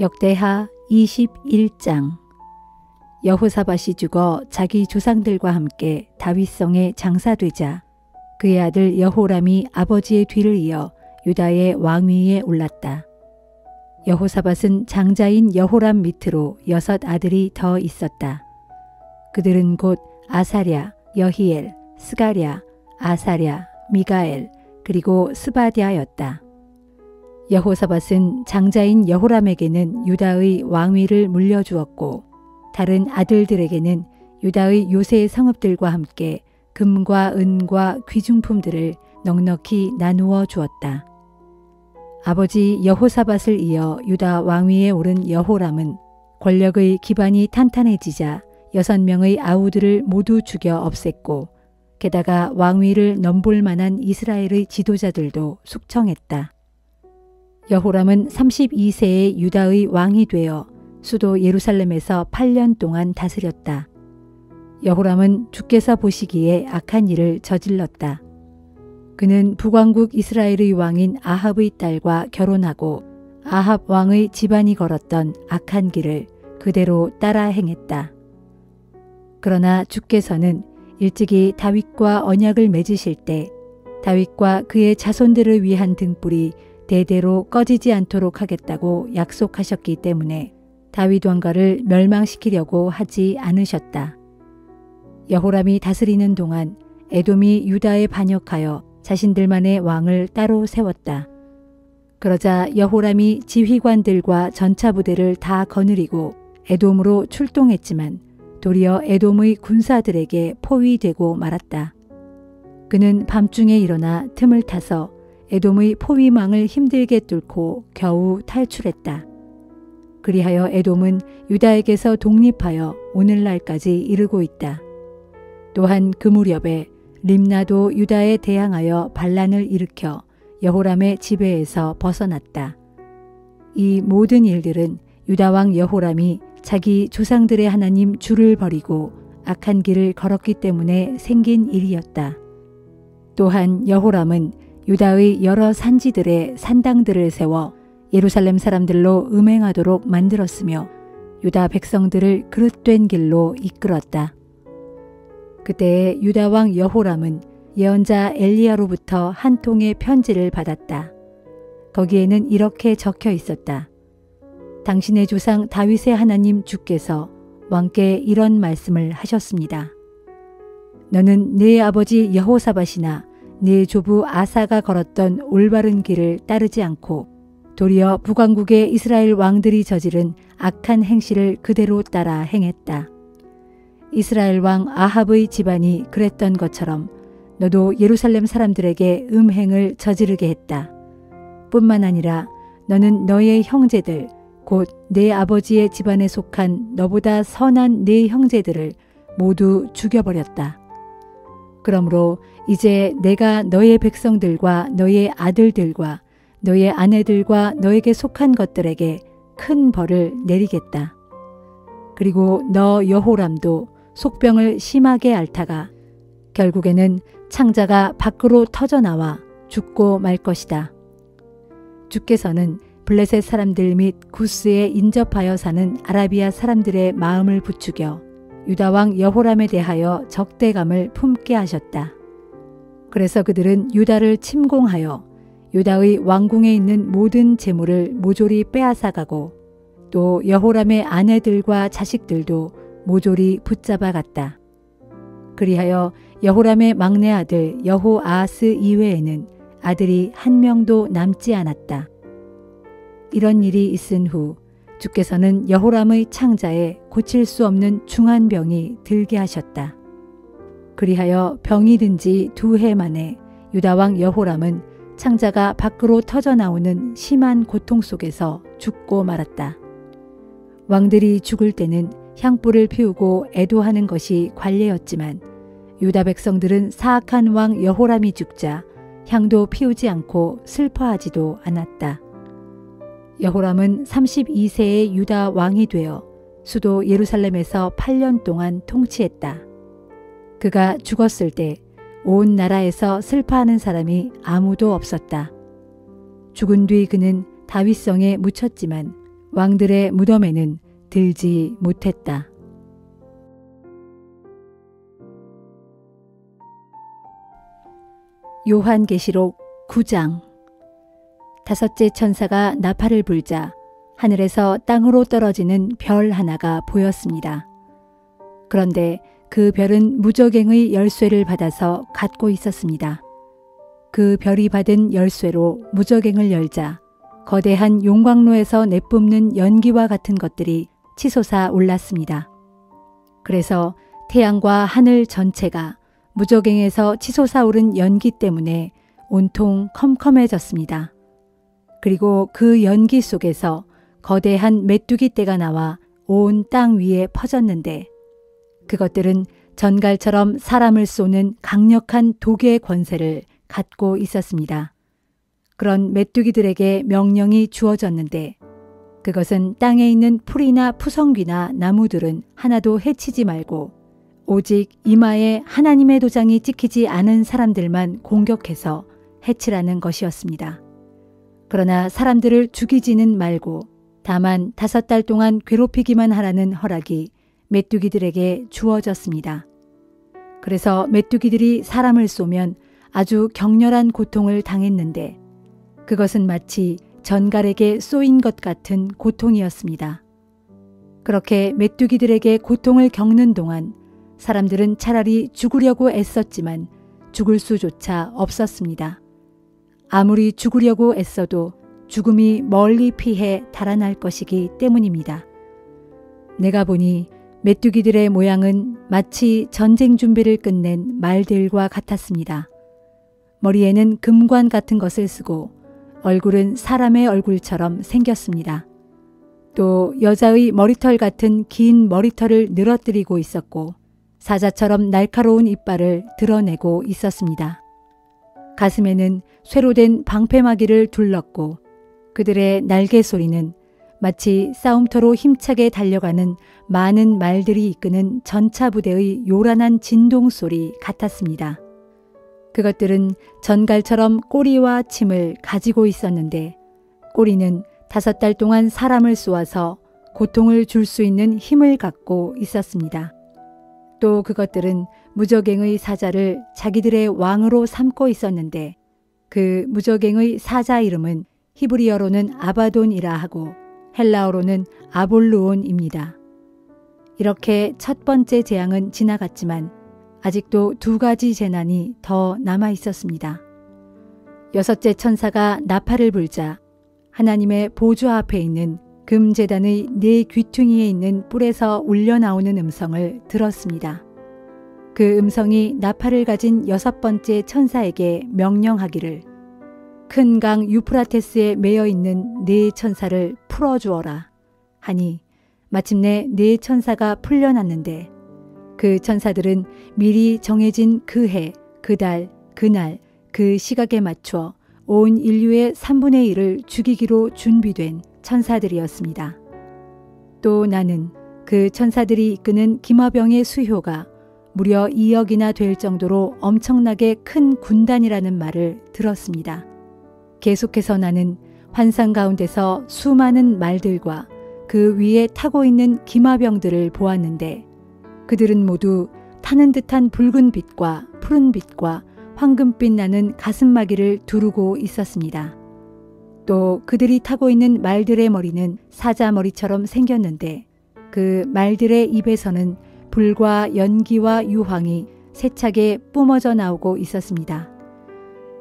역대하 21장. 여호사밧이 죽어 자기 조상들과 함께 다윗성에 장사되자 그의 아들 여호람이 아버지의 뒤를 이어 유다의 왕위에 올랐다. 여호사밧은 장자인 여호람 밑으로 6 아들이 더 있었다. 그들은 곧 아사랴, 여히엘, 스가랴, 아사랴, 미가엘, 그리고 스바디아였다. 여호사밧은 장자인 여호람에게는 유다의 왕위를 물려주었고 다른 아들들에게는 유다의 요새 성읍들과 함께 금과 은과 귀중품들을 넉넉히 나누어 주었다. 아버지 여호사밧을 이어 유다 왕위에 오른 여호람은 권력의 기반이 탄탄해지자 6명의 아우들을 모두 죽여 없앴고 게다가 왕위를 넘볼 만한 이스라엘의 지도자들도 숙청했다. 여호람은 32세에 유다의 왕이 되어 수도 예루살렘에서 8년 동안 다스렸다. 여호람은 주께서 보시기에 악한 일을 저질렀다. 그는 북왕국 이스라엘의 왕인 아합의 딸과 결혼하고 아합 왕의 집안이 걸었던 악한 길을 그대로 따라 행했다. 그러나 주께서는 일찍이 다윗과 언약을 맺으실 때 다윗과 그의 자손들을 위한 등불이 대대로 꺼지지 않도록 하겠다고 약속하셨기 때문에 다윗 왕가를 멸망시키려고 하지 않으셨다. 여호람이 다스리는 동안 에돔이 유다에 반역하여 자신들만의 왕을 따로 세웠다. 그러자 여호람이 지휘관들과 전차부대를 다 거느리고 에돔으로 출동했지만 도리어 에돔의 군사들에게 포위되고 말았다. 그는 밤중에 일어나 틈을 타서 에돔의 포위망을 힘들게 뚫고 겨우 탈출했다. 그리하여 에돔은 유다에게서 독립하여 오늘날까지 이르고 있다. 또한 그 무렵에 림나도 유다에 대항하여 반란을 일으켜 여호람의 지배에서 벗어났다. 이 모든 일들은 유다왕 여호람이 자기 조상들의 하나님 주를 버리고 악한 길을 걸었기 때문에 생긴 일이었다. 또한 여호람은 유다의 여러 산지들의 산당들을 세워 예루살렘 사람들로 음행하도록 만들었으며 유다 백성들을 그릇된 길로 이끌었다. 그때에 유다 왕 여호람은 예언자 엘리야로부터 한 통의 편지를 받았다. 거기에는 이렇게 적혀 있었다. 당신의 조상 다윗의 하나님 주께서 왕께 이런 말씀을 하셨습니다. 너는 네 아버지 여호사밧이나 네 조부 아사가 걸었던 올바른 길을 따르지 않고 도리어 북왕국의 이스라엘 왕들이 저지른 악한 행실을 그대로 따라 행했다. 이스라엘 왕 아합의 집안이 그랬던 것처럼 너도 예루살렘 사람들에게 음행을 저지르게 했다. 뿐만 아니라 너는 너의 형제들 곧 내 아버지의 집안에 속한 너보다 선한 네 형제들을 모두 죽여버렸다. 그러므로 이제 내가 너의 백성들과 너의 아들들과 너의 아내들과 너에게 속한 것들에게 큰 벌을 내리겠다. 그리고 너 여호람도 속병을 심하게 앓다가 결국에는 창자가 밖으로 터져나와 죽고 말 것이다. 주께서는 블레셋 사람들 및 구스에 인접하여 사는 아라비아 사람들의 마음을 부추겨 유다 왕 여호람에 대하여 적대감을 품게 하셨다. 그래서 그들은 유다를 침공하여 유다의 왕궁에 있는 모든 재물을 모조리 빼앗아가고 또 여호람의 아내들과 자식들도 모조리 붙잡아 갔다. 그리하여 여호람의 막내 아들 여호아하스 이외에는 아들이 한 명도 남지 않았다. 이런 일이 있은 후 주께서는 여호람의 창자에 고칠 수 없는 중한 병이 들게 하셨다. 그리하여 병이 든 지 2해 만에 유다 왕 여호람은 창자가 밖으로 터져나오는 심한 고통 속에서 죽고 말았다. 왕들이 죽을 때는 향불을 피우고 애도하는 것이 관례였지만 유다 백성들은 사악한 왕 여호람이 죽자 향도 피우지 않고 슬퍼하지도 않았다. 여호람은 32세의 유다 왕이 되어 수도 예루살렘에서 8년 동안 통치했다. 그가 죽었을 때 온 나라에서 슬퍼하는 사람이 아무도 없었다. 죽은 뒤 그는 다윗성에 묻혔지만 왕들의 무덤에는 들지 못했다. 요한계시록 9장. 다섯째 천사가 나팔을 불자 하늘에서 땅으로 떨어지는 별 하나가 보였습니다. 그런데 그 별은 무저갱의 열쇠를 받아서 갖고 있었습니다. 그 별이 받은 열쇠로 무저갱을 열자 거대한 용광로에서 내뿜는 연기와 같은 것들이 치솟아 올랐습니다. 그래서 태양과 하늘 전체가 무저갱에서 치솟아 오른 연기 때문에 온통 컴컴해졌습니다. 그리고 그 연기 속에서 거대한 메뚜기 떼가 나와 온 땅 위에 퍼졌는데 그것들은 전갈처럼 사람을 쏘는 강력한 독의 권세를 갖고 있었습니다. 그런 메뚜기들에게 명령이 주어졌는데 그것은 땅에 있는 풀이나 푸성귀나 나무들은 하나도 해치지 말고 오직 이마에 하나님의 도장이 찍히지 않은 사람들만 공격해서 해치라는 것이었습니다. 그러나 사람들을 죽이지는 말고 다만 5달 동안 괴롭히기만 하라는 허락이 메뚜기들에게 주어졌습니다. 그래서 메뚜기들이 사람을 쏘면 아주 격렬한 고통을 당했는데 그것은 마치 전갈에게 쏘인 것 같은 고통이었습니다. 그렇게 메뚜기들에게 고통을 겪는 동안 사람들은 차라리 죽으려고 애썼지만 죽을 수조차 없었습니다. 아무리 죽으려고 애써도 죽음이 멀리 피해 달아날 것이기 때문입니다. 내가 보니 메뚜기들의 모양은 마치 전쟁 준비를 끝낸 말들과 같았습니다. 머리에는 금관 같은 것을 쓰고 얼굴은 사람의 얼굴처럼 생겼습니다. 또 여자의 머리털 같은 긴 머리털을 늘어뜨리고 있었고 사자처럼 날카로운 이빨을 드러내고 있었습니다. 가슴에는 쇠로 된 방패마귀를 둘렀고 그들의 날개 소리는 마치 싸움터로 힘차게 달려가는 많은 말들이 이끄는 전차 부대의 요란한 진동 소리 같았습니다. 그것들은 전갈처럼 꼬리와 침을 가지고 있었는데 꼬리는 5달 동안 사람을 쏘아서 고통을 줄 수 있는 힘을 갖고 있었습니다. 또 그것들은 무저갱의 사자를 자기들의 왕으로 삼고 있었는데 그 무저갱의 사자 이름은 히브리어로는 아바돈이라 하고 헬라어로는 아볼루온입니다. 이렇게 첫 번째 재앙은 지나갔지만 아직도 2가지 재난이 더 남아 있었습니다. 6째 천사가 나팔을 불자 하나님의 보좌 앞에 있는 금제단의 4 귀퉁이에 있는 뿔에서 울려나오는 음성을 들었습니다. 그 음성이 나팔을 가진 6번째 천사에게 명령하기를 큰 강 유프라테스에 매여 있는 4 천사를 풀어주어라 하니 마침내 4 천사가 풀려났는데 그 천사들은 미리 정해진 그 해, 그 달, 그날, 그 시각에 맞춰 온 인류의 3분의 1을 죽이기로 준비된 천사들이었습니다. 또 나는 그 천사들이 이끄는 기마병의 수효가 무려 2억이나 될 정도로 엄청나게 큰 군단이라는 말을 들었습니다. 계속해서 나는 환상 가운데서 수많은 말들과 그 위에 타고 있는 기마병들을 보았는데 그들은 모두 타는 듯한 붉은 빛과 푸른 빛과 황금빛 나는 가슴마기를 두르고 있었습니다. 또 그들이 타고 있는 말들의 머리는 사자 머리처럼 생겼는데 그 말들의 입에서는 불과 연기와 유황이 세차게 뿜어져 나오고 있었습니다.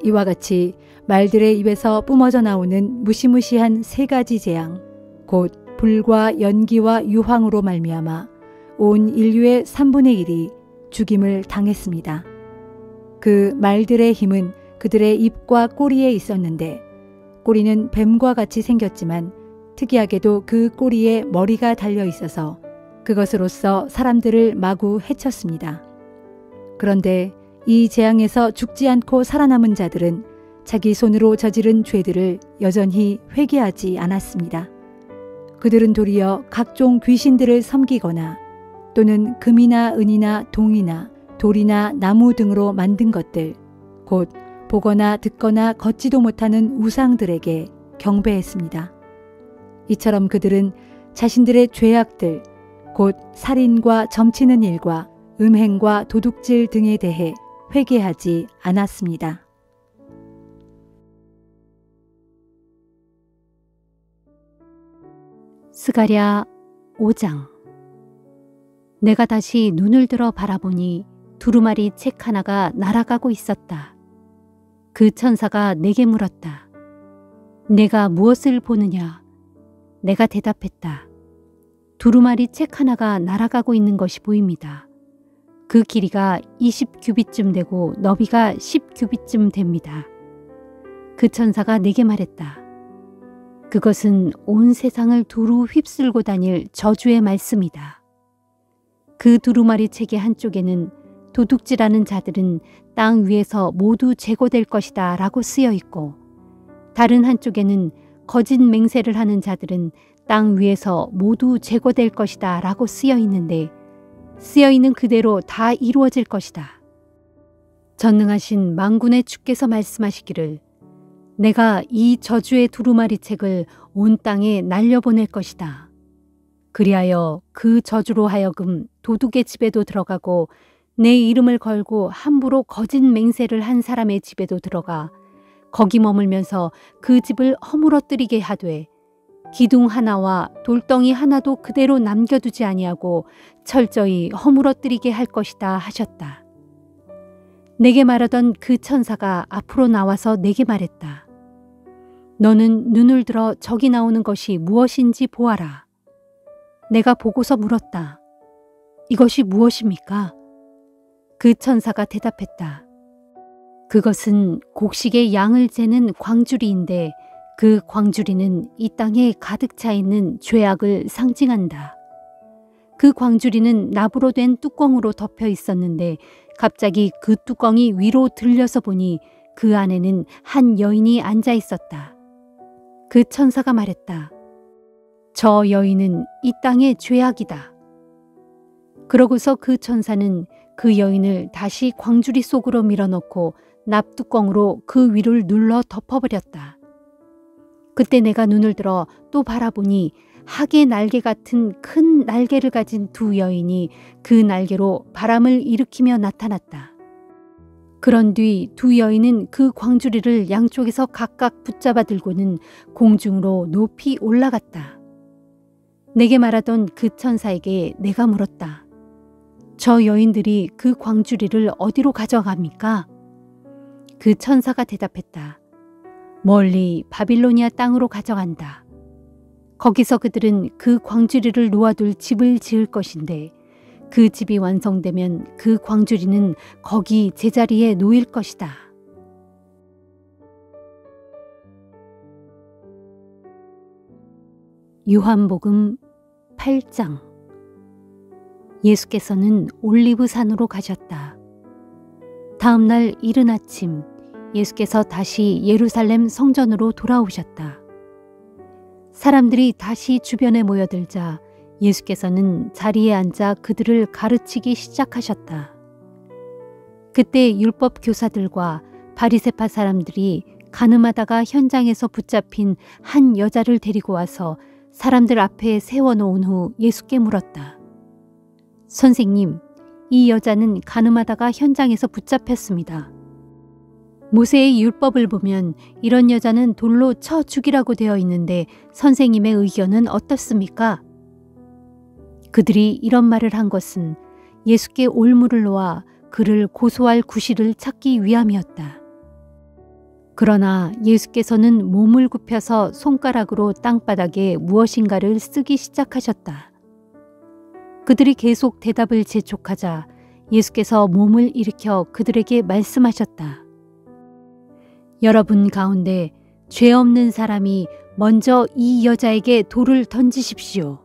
이와 같이 말들의 입에서 뿜어져 나오는 무시무시한 3가지 재앙, 곧 불과 연기와 유황으로 말미암아 온 인류의 3분의 1이 죽임을 당했습니다. 그 말들의 힘은 그들의 입과 꼬리에 있었는데 꼬리는 뱀과 같이 생겼지만 특이하게도 그 꼬리에 머리가 달려 있어서 그것으로서 사람들을 마구 해쳤습니다. 그런데 이 재앙에서 죽지 않고 살아남은 자들은 자기 손으로 저지른 죄들을 여전히 회개하지 않았습니다. 그들은 도리어 각종 귀신들을 섬기거나 또는 금이나 은이나 동이나 돌이나 나무 등으로 만든 것들, 곧 보거나 듣거나 걷지도 못하는 우상들에게 경배했습니다. 이처럼 그들은 자신들의 죄악들, 곧 살인과 점치는 일과 음행과 도둑질 등에 대해 회개하지 않았습니다. 스가랴 5장. 내가 다시 눈을 들어 바라보니 두루마리 책 하나가 날아가고 있었다. 그 천사가 내게 물었다. 내가 무엇을 보느냐? 내가 대답했다. 두루마리 책 하나가 날아가고 있는 것이 보입니다. 그 길이가 20규빗쯤 되고 너비가 10규빗쯤 됩니다. 그 천사가 내게 말했다. 그것은 온 세상을 두루 휩쓸고 다닐 저주의 말씀이다. 그 두루마리 책의 한쪽에는 도둑질하는 자들은 땅 위에서 모두 제거될 것이다 라고 쓰여 있고, 다른 한쪽에는 거짓 맹세를 하는 자들은 땅 위에서 모두 제거될 것이다 라고 쓰여 있는데, 쓰여 있는 그대로 다 이루어질 것이다. 전능하신 만군의 주께서 말씀하시기를, 내가 이 저주의 두루마리 책을 온 땅에 날려보낼 것이다. 그리하여 그 저주로 하여금 도둑의 집에도 들어가고 내 이름을 걸고 함부로 거짓 맹세를 한 사람의 집에도 들어가 거기 머물면서 그 집을 허물어뜨리게 하되 기둥 하나와 돌덩이 하나도 그대로 남겨두지 아니하고 철저히 허물어뜨리게 할 것이다 하셨다. 내게 말하던 그 천사가 앞으로 나와서 내게 말했다. 너는 눈을 들어 저기 나오는 것이 무엇인지 보아라. 내가 보고서 물었다. 이것이 무엇입니까? 그 천사가 대답했다. 그것은 곡식의 양을 재는 광주리인데 그 광주리는 이 땅에 가득 차 있는 죄악을 상징한다. 그 광주리는 납으로 된 뚜껑으로 덮여 있었는데 갑자기 그 뚜껑이 위로 들려서 보니 그 안에는 한 여인이 앉아 있었다. 그 천사가 말했다. 저 여인은 이 땅의 죄악이다. 그러고서 그 천사는 그 여인을 다시 광주리 속으로 밀어넣고 납뚜껑으로 그 위를 눌러 덮어버렸다. 그때 내가 눈을 들어 또 바라보니 학의 날개 같은 큰 날개를 가진 두 여인이 그 날개로 바람을 일으키며 나타났다. 그런 뒤 두 여인은 그 광주리를 양쪽에서 각각 붙잡아 들고는 공중으로 높이 올라갔다. 내게 말하던 그 천사에게 내가 물었다. 저 여인들이 그 광주리를 어디로 가져갑니까? 그 천사가 대답했다. 멀리 바빌로니아 땅으로 가져간다. 거기서 그들은 그 광주리를 놓아둘 집을 지을 것인데 그 집이 완성되면 그 광주리는 거기 제자리에 놓일 것이다. 요한복음 8장. 예수께서는 올리브산으로 가셨다. 다음 날 이른 아침 예수께서 다시 예루살렘 성전으로 돌아오셨다. 사람들이 다시 주변에 모여들자 예수께서는 자리에 앉아 그들을 가르치기 시작하셨다. 그때 율법 교사들과 바리새파 사람들이 간음하다가 현장에서 붙잡힌 한 여자를 데리고 와서 사람들 앞에 세워놓은 후 예수께 물었다. 선생님, 이 여자는 간음하다가 현장에서 붙잡혔습니다. 모세의 율법을 보면 이런 여자는 돌로 쳐 죽이라고 되어 있는데 선생님의 의견은 어떻습니까? 그들이 이런 말을 한 것은 예수께 올무를 놓아 그를 고소할 구실을 찾기 위함이었다. 그러나 예수께서는 몸을 굽혀서 손가락으로 땅바닥에 무엇인가를 쓰기 시작하셨다. 그들이 계속 대답을 재촉하자 예수께서 몸을 일으켜 그들에게 말씀하셨다. 여러분 가운데 죄 없는 사람이 먼저 이 여자에게 돌을 던지십시오.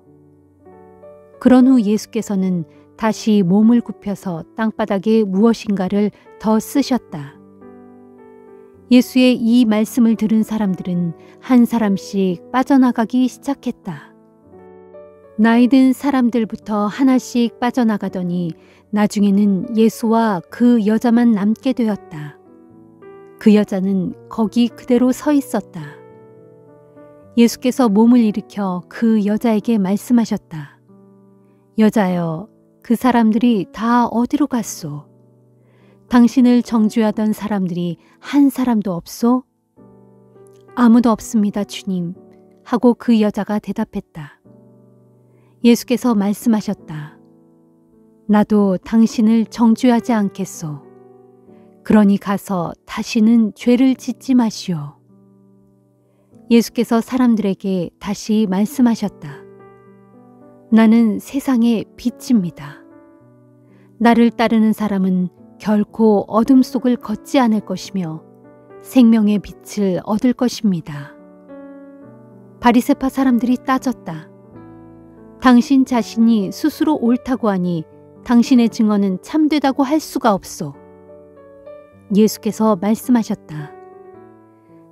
그런 후 예수께서는 다시 몸을 굽혀서 땅바닥에 무엇인가를 더 쓰셨다. 예수의 이 말씀을 들은 사람들은 한 사람씩 빠져나가기 시작했다. 나이 든 사람들부터 하나씩 빠져나가더니 나중에는 예수와 그 여자만 남게 되었다. 그 여자는 거기 그대로 서 있었다. 예수께서 몸을 일으켜 그 여자에게 말씀하셨다. 여자여, 그 사람들이 다 어디로 갔소? 당신을 정죄하던 사람들이 한 사람도 없소? 아무도 없습니다, 주님. 하고 그 여자가 대답했다. 예수께서 말씀하셨다. 나도 당신을 정죄하지 않겠소. 그러니 가서 다시는 죄를 짓지 마시오. 예수께서 사람들에게 다시 말씀하셨다. 나는 세상의 빛입니다. 나를 따르는 사람은 결코 어둠 속을 걷지 않을 것이며 생명의 빛을 얻을 것입니다. 바리새파 사람들이 따졌다. 당신 자신이 스스로 옳다고 하니 당신의 증언은 참되다고 할 수가 없소. 예수께서 말씀하셨다.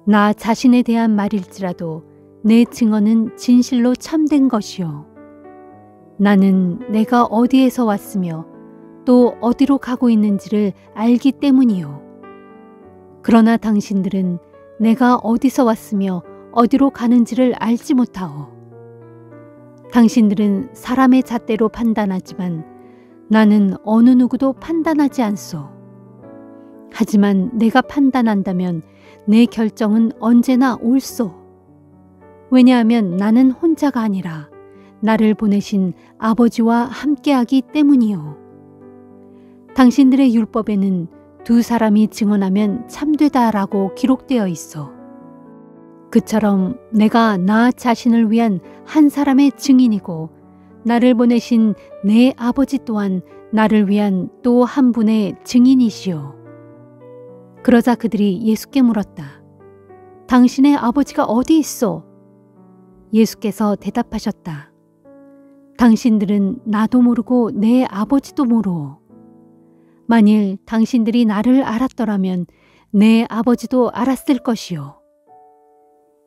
나 자신에 대한 말일지라도 내 증언은 진실로 참된 것이요. 나는 내가 어디에서 왔으며 또 어디로 가고 있는지를 알기 때문이요. 그러나 당신들은 내가 어디서 왔으며 어디로 가는지를 알지 못하오. 당신들은 사람의 잣대로 판단하지만 나는 어느 누구도 판단하지 않소. 하지만 내가 판단한다면 내 결정은 언제나 옳소. 왜냐하면 나는 혼자가 아니라 나를 보내신 아버지와 함께하기 때문이요. 당신들의 율법에는 두 사람이 증언하면 참되다라고 기록되어 있어. 그처럼 내가 나 자신을 위한 한 사람의 증인이고 나를 보내신 내 아버지 또한 나를 위한 또 한 분의 증인이시오. 그러자 그들이 예수께 물었다. 당신의 아버지가 어디 있어? 예수께서 대답하셨다. 당신들은 나도 모르고 내 아버지도 모르오. 만일 당신들이 나를 알았더라면 내 아버지도 알았을 것이요.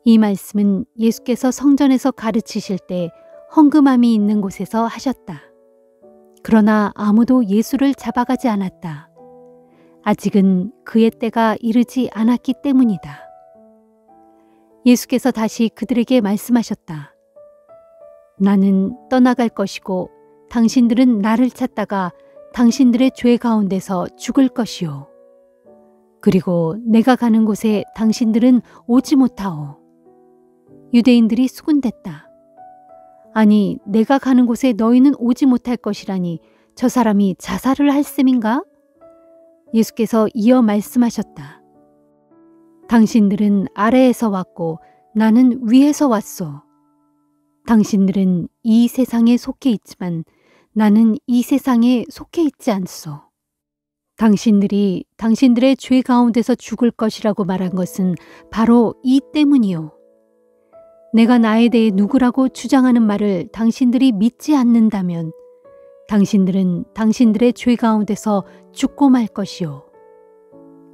이 말씀은 예수께서 성전에서 가르치실 때 헝금함이 있는 곳에서 하셨다. 그러나 아무도 예수를 잡아가지 않았다. 아직은 그의 때가 이르지 않았기 때문이다. 예수께서 다시 그들에게 말씀하셨다. 나는 떠나갈 것이고 당신들은 나를 찾다가 당신들의 죄 가운데서 죽을 것이요. 그리고 내가 가는 곳에 당신들은 오지 못하오. 유대인들이 수군댔다. 아니, 내가 가는 곳에 너희는 오지 못할 것이라니 저 사람이 자살을 할 셈인가? 예수께서 이어 말씀하셨다. 당신들은 아래에서 왔고 나는 위에서 왔소. 당신들은 이 세상에 속해 있지만 나는 이 세상에 속해 있지 않소. 당신들이 당신들의 죄 가운데서 죽을 것이라고 말한 것은 바로 이 때문이요. 내가 나에 대해 누구라고 주장하는 말을 당신들이 믿지 않는다면 당신들은 당신들의 죄 가운데서 죽고 말 것이요.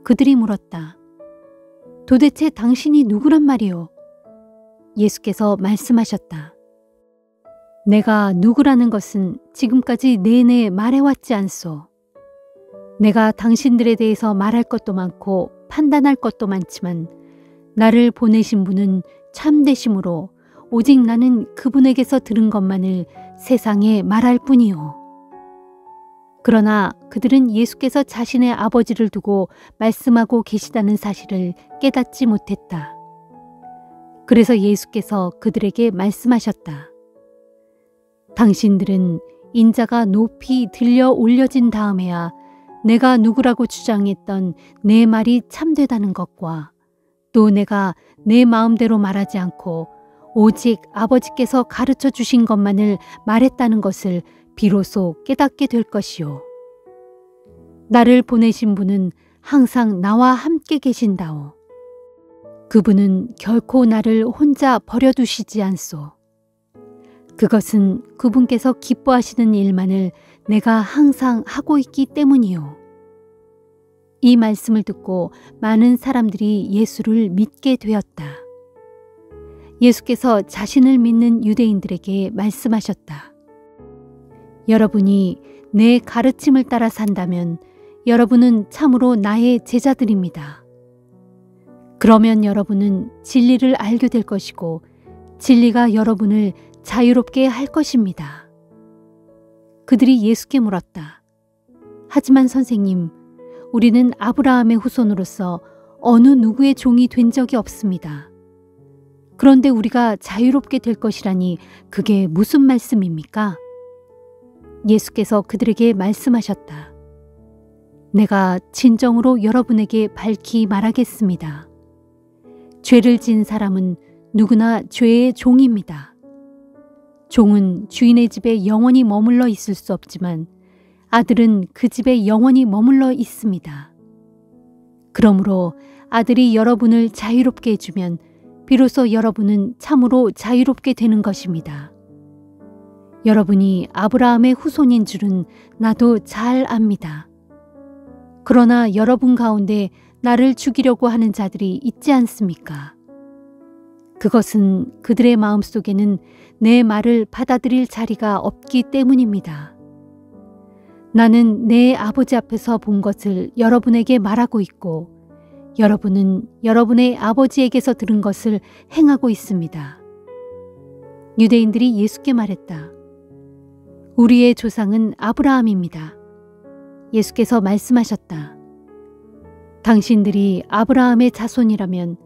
그들이 물었다. 도대체 당신이 누구란 말이요? 예수께서 말씀하셨다. 내가 누구라는 것은 지금까지 내내 말해왔지 않소. 내가 당신들에 대해서 말할 것도 많고 판단할 것도 많지만 나를 보내신 분은 참되심으로 오직 나는 그분에게서 들은 것만을 세상에 말할 뿐이요. 그러나 그들은 예수께서 자신의 아버지를 두고 말씀하고 계시다는 사실을 깨닫지 못했다. 그래서 예수께서 그들에게 말씀하셨다. 당신들은 인자가 높이 들려 올려진 다음에야 내가 누구라고 주장했던 내 말이 참되다는 것과 또 내가 내 마음대로 말하지 않고 오직 아버지께서 가르쳐 주신 것만을 말했다는 것을 비로소 깨닫게 될 것이요. 나를 보내신 분은 항상 나와 함께 계신다오. 그분은 결코 나를 혼자 버려두시지 않소. 그것은 그분께서 기뻐하시는 일만을 내가 항상 하고 있기 때문이요. 이 말씀을 듣고 많은 사람들이 예수를 믿게 되었다. 예수께서 자신을 믿는 유대인들에게 말씀하셨다. 여러분이 내 가르침을 따라 산다면 여러분은 참으로 나의 제자들입니다. 그러면 여러분은 진리를 알게 될 것이고 진리가 여러분을 자유롭게 할 것입니다. 그들이 예수께 물었다. 하지만 선생님, 우리는 아브라함의 후손으로서 어느 누구의 종이 된 적이 없습니다. 그런데 우리가 자유롭게 될 것이라니 그게 무슨 말씀입니까? 예수께서 그들에게 말씀하셨다. 내가 진정으로 여러분에게 밝히 말하겠습니다. 죄를 지은 사람은 누구나 죄의 종입니다. 종은 주인의 집에 영원히 머물러 있을 수 없지만 아들은 그 집에 영원히 머물러 있습니다. 그러므로 아들이 여러분을 자유롭게 해주면 비로소 여러분은 참으로 자유롭게 되는 것입니다. 여러분이 아브라함의 후손인 줄은 나도 잘 압니다. 그러나 여러분 가운데 나를 죽이려고 하는 자들이 있지 않습니까? 그것은 그들의 마음속에는 내 말을 받아들일 자리가 없기 때문입니다. 나는 내 아버지 앞에서 본 것을 여러분에게 말하고 있고 여러분은 여러분의 아버지에게서 들은 것을 행하고 있습니다. 유대인들이 예수께 말했다. 우리의 조상은 아브라함입니다. 예수께서 말씀하셨다. 당신들이 아브라함의 자손이라면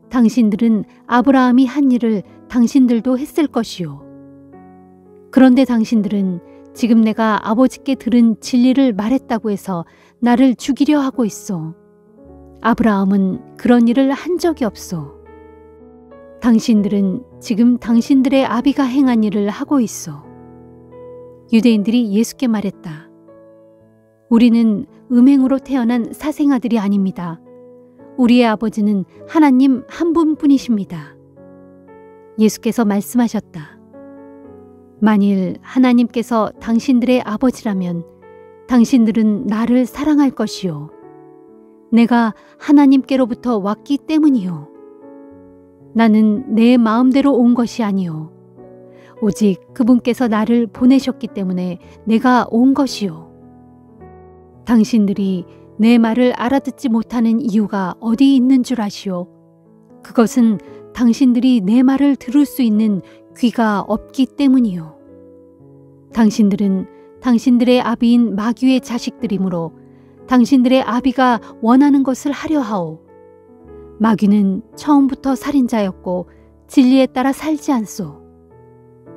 당신들은 아브라함이 한 일을 당신들도 했을 것이요. 그런데 당신들은 지금 내가 아버지께 들은 진리를 말했다고 해서 나를 죽이려 하고 있어. 아브라함은 그런 일을 한 적이 없어. 당신들은 지금 당신들의 아비가 행한 일을 하고 있어. 유대인들이 예수께 말했다. 우리는 음행으로 태어난 사생아들이 아닙니다. 우리의 아버지는 하나님 한 분뿐이십니다. 예수께서 말씀하셨다. 만일 하나님께서 당신들의 아버지라면 당신들은 나를 사랑할 것이요. 내가 하나님께로부터 왔기 때문이요. 나는 내 마음대로 온 것이 아니요. 오직 그분께서 나를 보내셨기 때문에 내가 온 것이요. 당신들이 내 말을 알아듣지 못하는 이유가 어디 있는 줄 아시오? 그것은 당신들이 내 말을 들을 수 있는 귀가 없기 때문이요. 당신들은 당신들의 아비인 마귀의 자식들이므로 당신들의 아비가 원하는 것을 하려 하오. 마귀는 처음부터 살인자였고 진리에 따라 살지 않소.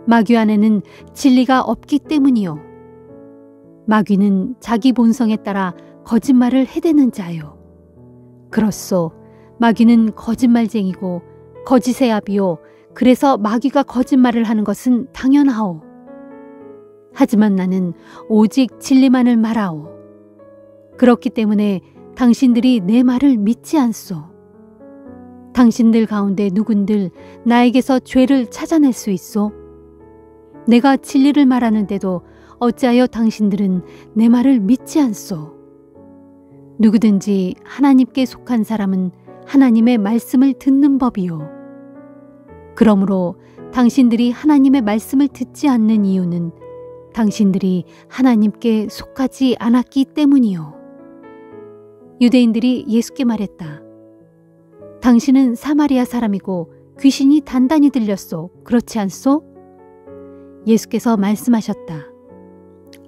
마귀 안에는 진리가 없기 때문이요. 마귀는 자기 본성에 따라 거짓말을 해대는 자요. 그렇소. 마귀는 거짓말쟁이고 거짓의 아비요. 그래서 마귀가 거짓말을 하는 것은 당연하오. 하지만 나는 오직 진리만을 말하오. 그렇기 때문에 당신들이 내 말을 믿지 않소. 당신들 가운데 누군들 나에게서 죄를 찾아낼 수 있소? 내가 진리를 말하는데도 어찌하여 당신들은 내 말을 믿지 않소? 누구든지 하나님께 속한 사람은 하나님의 말씀을 듣는 법이요. 그러므로 당신들이 하나님의 말씀을 듣지 않는 이유는 당신들이 하나님께 속하지 않았기 때문이요. 유대인들이 예수께 말했다. 당신은 사마리아 사람이고 귀신이 단단히 들렸소. 그렇지 않소? 예수께서 말씀하셨다.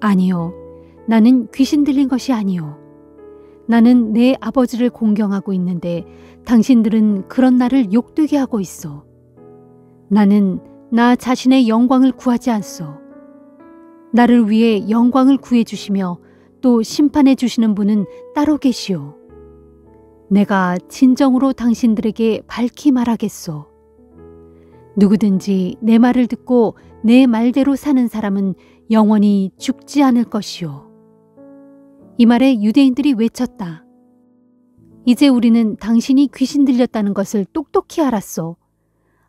아니요. 나는 귀신 들린 것이 아니요. 나는 내 아버지를 공경하고 있는데 당신들은 그런 나를 욕되게 하고 있어. 나는 나 자신의 영광을 구하지 않소. 나를 위해 영광을 구해주시며 또 심판해 주시는 분은 따로 계시오. 내가 진정으로 당신들에게 밝히 말하겠소. 누구든지 내 말을 듣고 내 말대로 사는 사람은 영원히 죽지 않을 것이오. 이 말에 유대인들이 외쳤다. 이제 우리는 당신이 귀신 들렸다는 것을 똑똑히 알았소.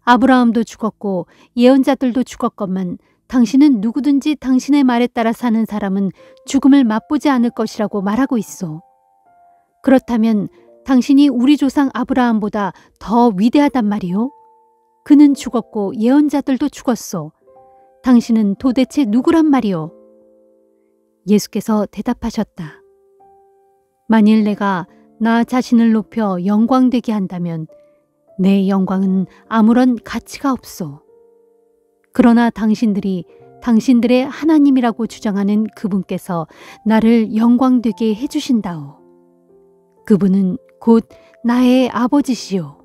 아브라함도 죽었고 예언자들도 죽었건만 당신은 누구든지 당신의 말에 따라 사는 사람은 죽음을 맛보지 않을 것이라고 말하고 있어. 그렇다면 당신이 우리 조상 아브라함보다 더 위대하단 말이오? 그는 죽었고 예언자들도 죽었어. 당신은 도대체 누구란 말이오? 예수께서 대답하셨다. 만일 내가 나 자신을 높여 영광되게 한다면 내 영광은 아무런 가치가 없소. 그러나 당신들이 당신들의 하나님이라고 주장하는 그분께서 나를 영광되게 해주신다오. 그분은 곧 나의 아버지시오.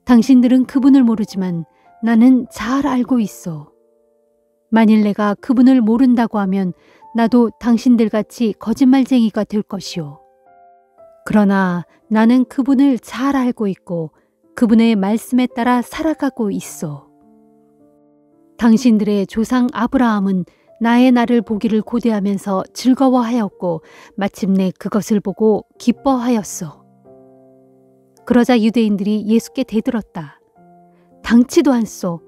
당신들은 그분을 모르지만 나는 잘 알고 있어. 만일 내가 그분을 모른다고 하면 나도 당신들같이 거짓말쟁이가 될 것이오. 그러나 나는 그분을 잘 알고 있고 그분의 말씀에 따라 살아가고 있어. 당신들의 조상 아브라함은 나의 날을 보기를 고대하면서 즐거워하였고 마침내 그것을 보고 기뻐하였어. 그러자 유대인들이 예수께 대들었다. 당치도 않소.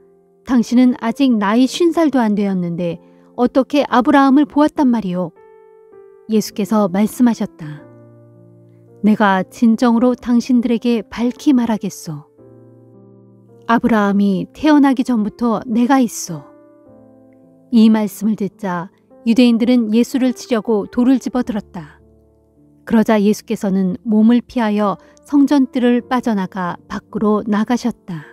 당신은 아직 나이 50살도 안 되었는데 어떻게 아브라함을 보았단 말이오? 예수께서 말씀하셨다. 내가 진정으로 당신들에게 밝히 말하겠소. 아브라함이 태어나기 전부터 내가 있어. 이 말씀을 듣자 유대인들은 예수를 치려고 돌을 집어들었다. 그러자 예수께서는 몸을 피하여 성전뜰을 빠져나가 밖으로 나가셨다.